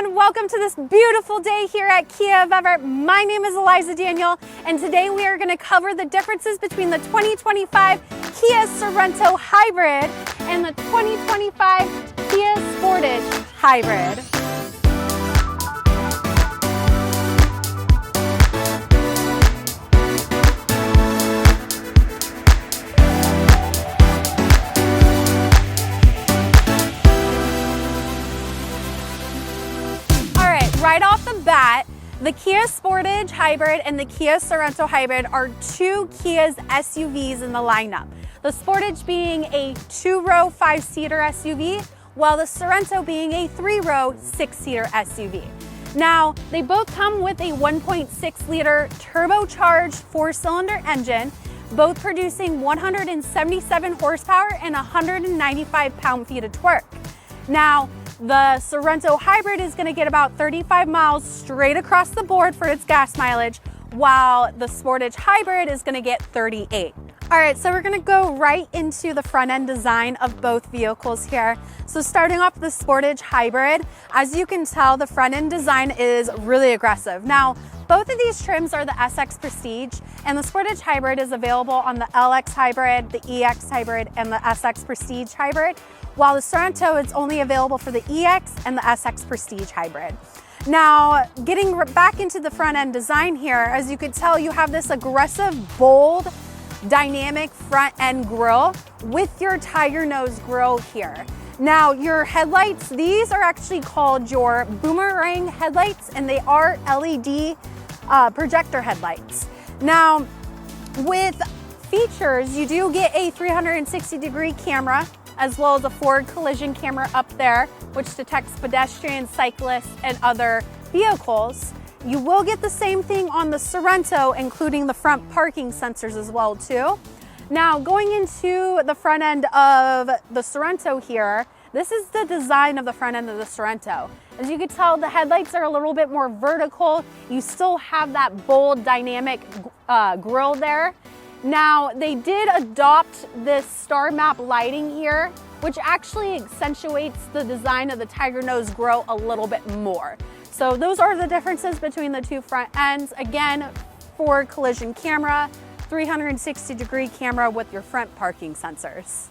everyone, welcome to this beautiful day here at Kia of Everett. My name is Eliza Daniel, and today we are going to cover the differences between the 2025 Kia Sorento Hybrid and the 2025 Kia Sportage Hybrid. Right off the bat, the Kia Sportage Hybrid and the Kia Sorento Hybrid are two Kia's SUVs in the lineup. The Sportage being a 2-row 5-seater SUV, while the Sorento being a 3-row 6-seater SUV. Now, they both come with a 1.6-liter turbocharged 4-cylinder engine, both producing 177 horsepower and 195 pound-feet of torque. Now, the Sorento Hybrid is going to get about 35 miles straight across the board for its gas mileage, while the Sportage Hybrid is going to get 38. All right, so we're going to go right into the front end design of both vehicles here. So starting off the Sportage Hybrid, as you can tell, the front end design is really aggressive. Now, both of these trims are the SX Prestige, and the Sportage Hybrid is available on the LX Hybrid, the EX Hybrid, and the SX Prestige Hybrid, while the Sorento is only available for the EX and the SX Prestige Hybrid. Now, getting back into the front end design here, as you can tell, you have this aggressive, bold, dynamic front end grille with your tiger nose grille here. Now, your headlights, these are actually called your boomerang headlights, and they are LED projector headlights. Now, with features, you do get a 360-degree camera, as well as a forward collision camera up there, which detects pedestrians, cyclists, and other vehicles. You will get the same thing on the Sorento, including the front parking sensors as well too. Now, going into the front end of the Sorento here, this is the design of the front end of the Sorento. As you can tell, the headlights are a little bit more vertical. You still have that bold, dynamic grille there. Now, they did adopt this star map lighting here, which actually accentuates the design of the tiger nose grille a little bit more. So those are the differences between the two front ends. Again, forward collision camera, 360-degree camera with your front parking sensors.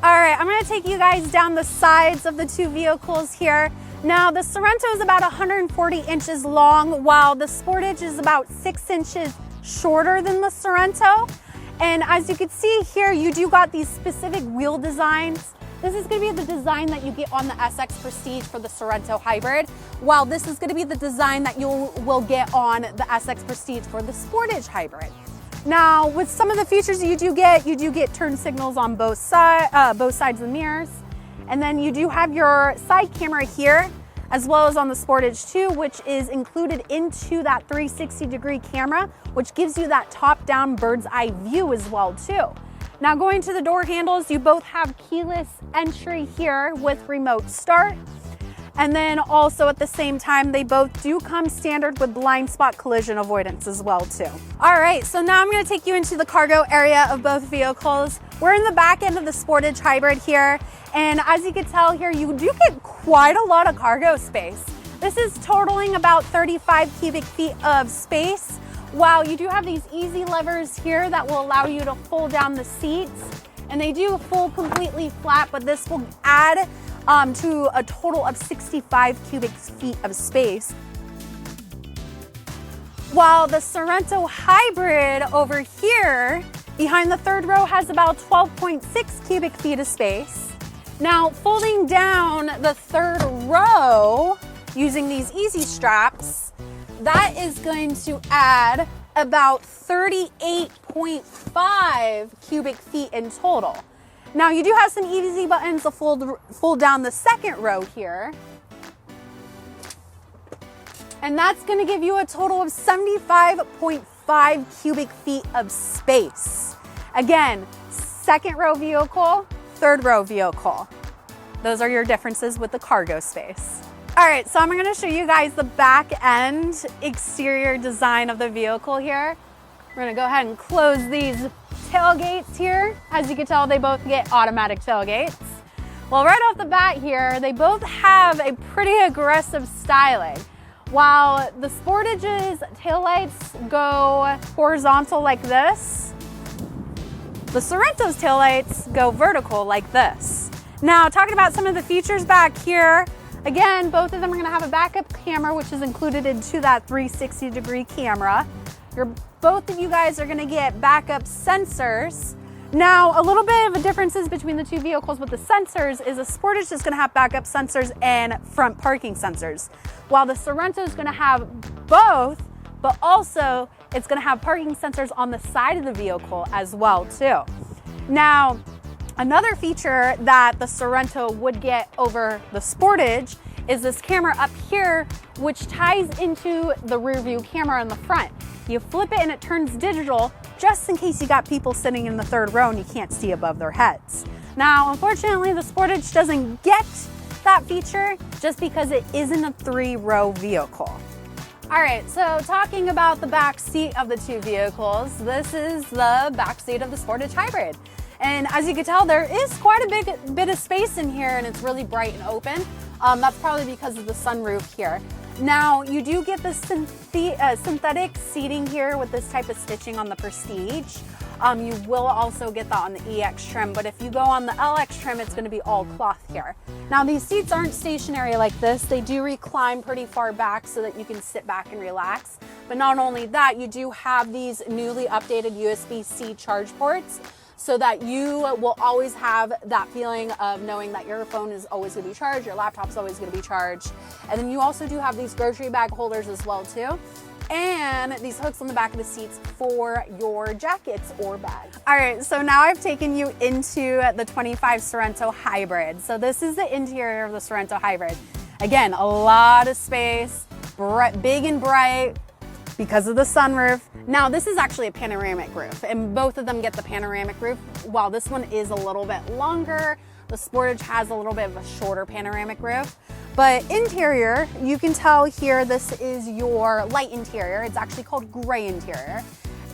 All right, I'm gonna take you guys down the sides of the two vehicles here. Now, the Sorento is about 140 inches long, while the Sportage is about 6 inches shorter than the Sorento. And as you can see here, you do got these specific wheel designs. This is gonna be the design that you get on the SX Prestige for the Sorento Hybrid, while this is gonna be the design that you will get on the SX Prestige for the Sportage Hybrid. Now, with some of the features you do get turn signals on both sides of the mirrors. And then you do have your side camera here, as well as on the Sportage 2, which is included into that 360-degree camera, which gives you that top-down bird's eye view as well too. Now, going to the door handles, you both have keyless entry here with remote start. And then also at the same time, they both do come standard with blind spot collision avoidance as well too. All right, so now I'm gonna take you into the cargo area of both vehicles. We're in the back end of the Sportage Hybrid here. And as you can tell here, you do get quite a lot of cargo space. This is totaling about 35 cubic feet of space, while you do have these easy levers here that will allow you to fold down the seats. And they do fold completely flat, but this will add to a total of 65 cubic feet of space. While the Sorento Hybrid over here, behind the third row, has about 12.6 cubic feet of space. Now, folding down the third row using these easy straps, that is going to add about 38.5 cubic feet in total. Now, you do have some easy buttons to fold down the second row here. And that's going to give you a total of 75.5 cubic feet of space. Again, second row vehicle, third row vehicle. Those are your differences with the cargo space. All right, so I'm gonna show you guys the back end exterior design of the vehicle here. We're gonna go ahead and close these tailgates here. As you can tell, they both get automatic tailgates. Well, right off the bat here, they both have a pretty aggressive styling. While the Sportage's taillights go horizontal like this, the Sorento's taillights go vertical like this. Now, talking about some of the features back here, again, both of them are gonna have a backup camera, which is included into that 360-degree camera. Both of you guys are gonna get backup sensors. Now, a little bit of a differences between the two vehicles with the sensors is the Sportage is gonna have backup sensors and front parking sensors, while the Sorento is gonna have both, but also it's gonna have parking sensors on the side of the vehicle as well too. Now, another feature that the Sorento would get over the Sportage is this camera up here, which ties into the rear view camera in the front. You flip it and it turns digital, just in case you got people sitting in the third row and you can't see above their heads. Now, unfortunately, the Sportage doesn't get that feature just because it isn't a 3-row vehicle. All right, so talking about the back seat of the two vehicles, this is the back seat of the Sportage Hybrid. And as you can tell, there is quite a bit of space in here, and it's really bright and open. That's probably because of the sunroof here. Now, you do get the synthetic seating here with this type of stitching on the Prestige. You will also get that on the EX trim, but if you go on the LX trim, it's gonna be all cloth here. Now, these seats aren't stationary like this. They do recline pretty far back so that you can sit back and relax. But not only that, you do have these newly updated USB-C charge ports, so that you will always have that feeling of knowing that your phone is always going to be charged, your laptop's always going to be charged. And then you also do have these grocery bag holders as well too, and these hooks on the back of the seats for your jackets or bags. All right, so now I've taken you into the 25 Sorento Hybrid. So this is the interior of the Sorento Hybrid. Again, a lot of space, big and bright, because of the sunroof. Now, this is actually a panoramic roof, and both of them get the panoramic roof. While this one is a little bit longer, the Sportage has a little bit of a shorter panoramic roof. But interior, you can tell here, this is your light interior. It's actually called gray interior.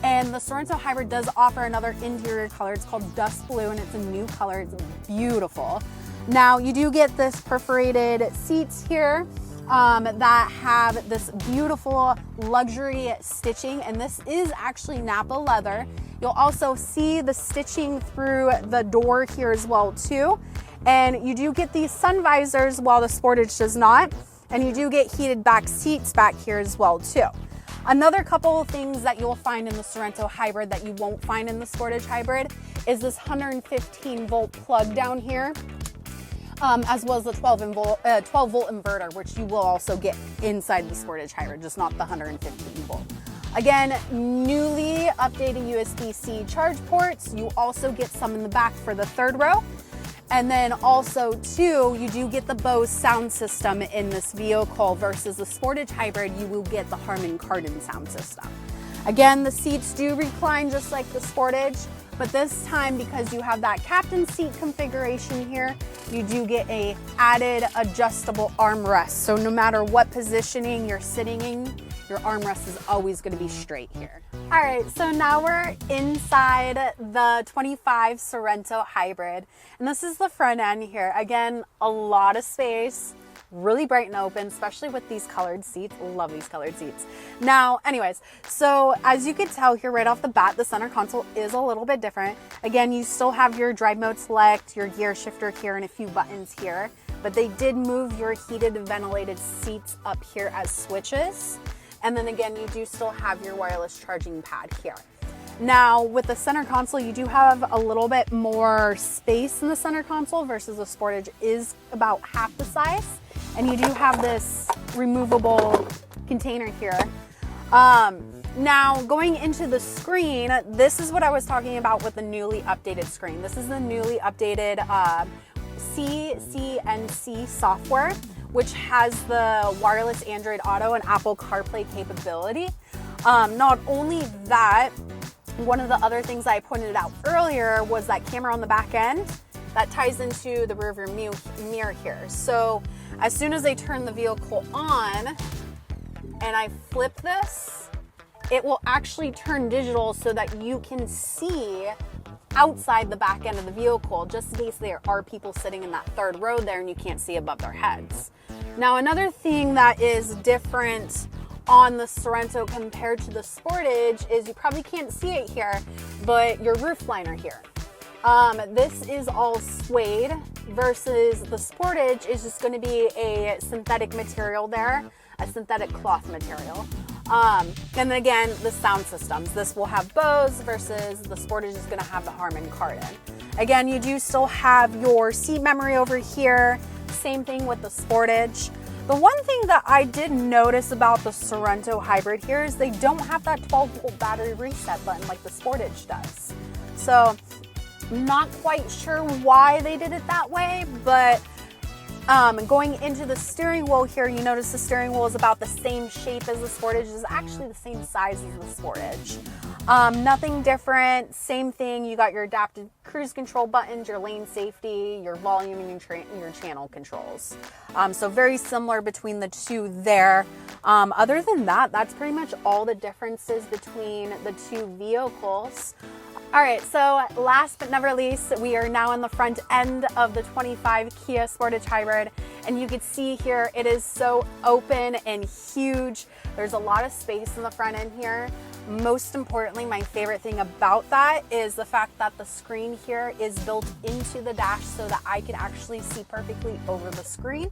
And the Sorento Hybrid does offer another interior color. It's called dust blue, and it's a new color. It's beautiful. Now, you do get this perforated seats here that have this beautiful luxury stitching, and this is actually Napa leather. You'll also see the stitching through the door here as well too. And you do get these sun visors while the Sportage does not. And you do get heated back seats back here as well too. Another couple of things that you'll find in the Sorento Hybrid that you won't find in the Sportage Hybrid is this 115 volt plug down here. As well as the 12 volt inverter, which you will also get inside the Sportage Hybrid, just not the 115 volt. Again, newly updated USB-C charge ports. You also get some in the back for the third row. And then also too, you do get the Bose sound system in this vehicle versus the Sportage Hybrid, you will get the Harman Kardon sound system. Again, the seats do recline just like the Sportage, but this time, because you have that captain seat configuration here, you do get a added adjustable armrest. So no matter what positioning you're sitting in, your armrest is always going to be straight here. All right, so now we're inside the 25 Sorento Hybrid, and this is the front end here. Again, a lot of space, really bright and open, especially with these colored seats. Love these colored seats. Now, anyways, so as you can tell here right off the bat, the center console is a little bit different. Again, you still have your drive mode select, your gear shifter here, and a few buttons here, but they did move your heated and ventilated seats up here as switches. And then again, you do still have your wireless charging pad here. Now, with the center console, you do have a little bit more space in the center console versus the Sportage is about half the size. And you do have this removable container here. Now, going into the screen, this is what I was talking about with the newly updated screen. This is the newly updated CCNC software, which has the wireless Android Auto and Apple CarPlay capability. Not only that, one of the other things I pointed out earlier was that camera on the back end that ties into the rear view mirror here. So as soon as I turn the vehicle on and I flip this, it will actually turn digital so that you can see outside the back end of the vehicle, just in case there are people sitting in that third row there and you can't see above their heads. Now, another thing that is different on the Sorento compared to the Sportage is you probably can't see it here, but your roof liner here. This is all suede versus the Sportage is just going to be a synthetic material there, a synthetic cloth material. And then again, the sound systems. This will have Bose versus the Sportage is going to have the Harman Kardon. Again, you do still have your seat memory over here. Same thing with the Sportage. The one thing that I did notice about the Sorento Hybrid here is they don't have that 12-volt battery reset button like the Sportage does. So I'm not quite sure why they did it that way, but going into the steering wheel here, you notice the steering wheel is about the same shape as the Sportage. It's actually the same size as the Sportage. Nothing different, same thing. You got your adaptive cruise control buttons, your lane safety, your volume, and your channel controls. So very similar between the two there. Other than that, that's pretty much all the differences between the two vehicles. All right, so last but never least, we are now on the front end of the 25 Kia Sportage Hybrid, and you can see here it is so open and huge. There's a lot of space in the front end here. Most importantly, my favorite thing about that is the fact that the screen here is built into the dash so that I can actually see perfectly over the screen.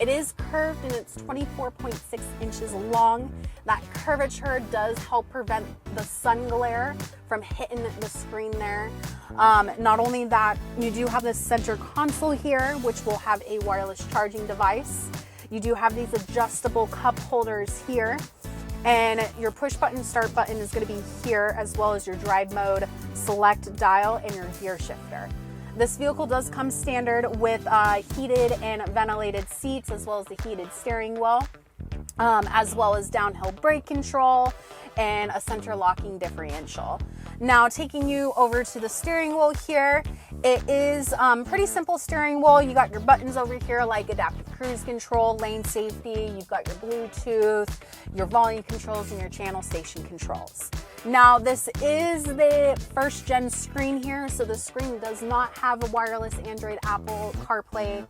It is curved and it's 24.6 inches long. That curvature does help prevent the sun glare from hitting the screen there. Not only that, you do have this center console here, which will have a wireless charging device. You do have these adjustable cup holders here. And your push button start button is going to be here, as well as your drive mode select dial and your gear shifter. This vehicle does come standard with heated and ventilated seats, as well as the heated steering wheel, as well as downhill brake control and a center locking differential. Now, taking you over to the steering wheel here, it is pretty simple steering wheel. You got your buttons over here like adaptive cruise control, lane safety, you've got your Bluetooth, your volume controls, and your channel station controls. Now, this is the first gen screen here, so the screen does not have a wireless Android Apple CarPlay,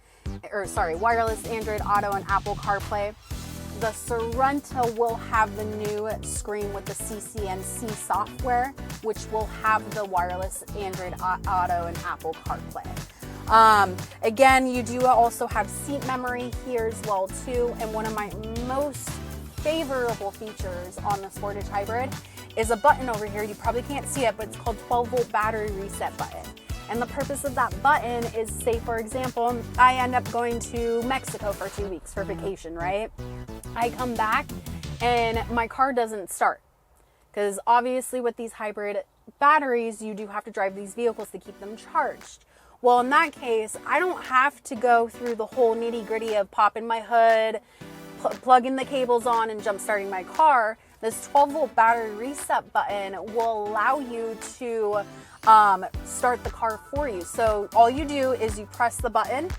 wireless Android Auto and Apple CarPlay. The Sorento will have the new screen with the CCNC software, which will have the wireless Android Auto and Apple CarPlay. Again, you do also have seat memory here as well too, and one of my most favorable features on the Sportage Hybrid is a button over here. You probably can't see it, but it's called 12-volt battery reset button. And the purpose of that button is, say for example, I end up going to Mexico for 2 weeks for vacation, right? I come back and my car doesn't start, because obviously with these hybrid batteries, you do have to drive these vehicles to keep them charged. Well, in that case, I don't have to go through the whole nitty-gritty of popping my hood, plugging the cables on, and jump starting my car. This 12-volt battery reset button will allow you to start the car for you. So all you do is you press the button.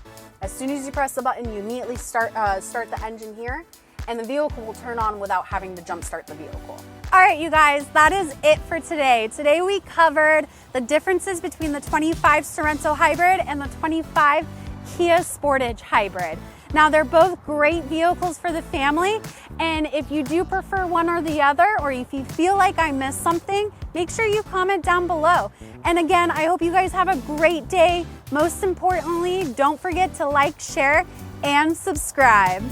As soon as you press the button, you immediately start the engine here, and the vehicle will turn on without having to jump start the vehicle. All right, you guys, that is it for today. Today we covered the differences between the 25 Sorento Hybrid and the 25 Kia Sportage Hybrid. Now, they're both great vehicles for the family, and if you do prefer one or the other, or if you feel like I missed something, make sure you comment down below. And again, I hope you guys have a great day. Most importantly, don't forget to like, share, and subscribe.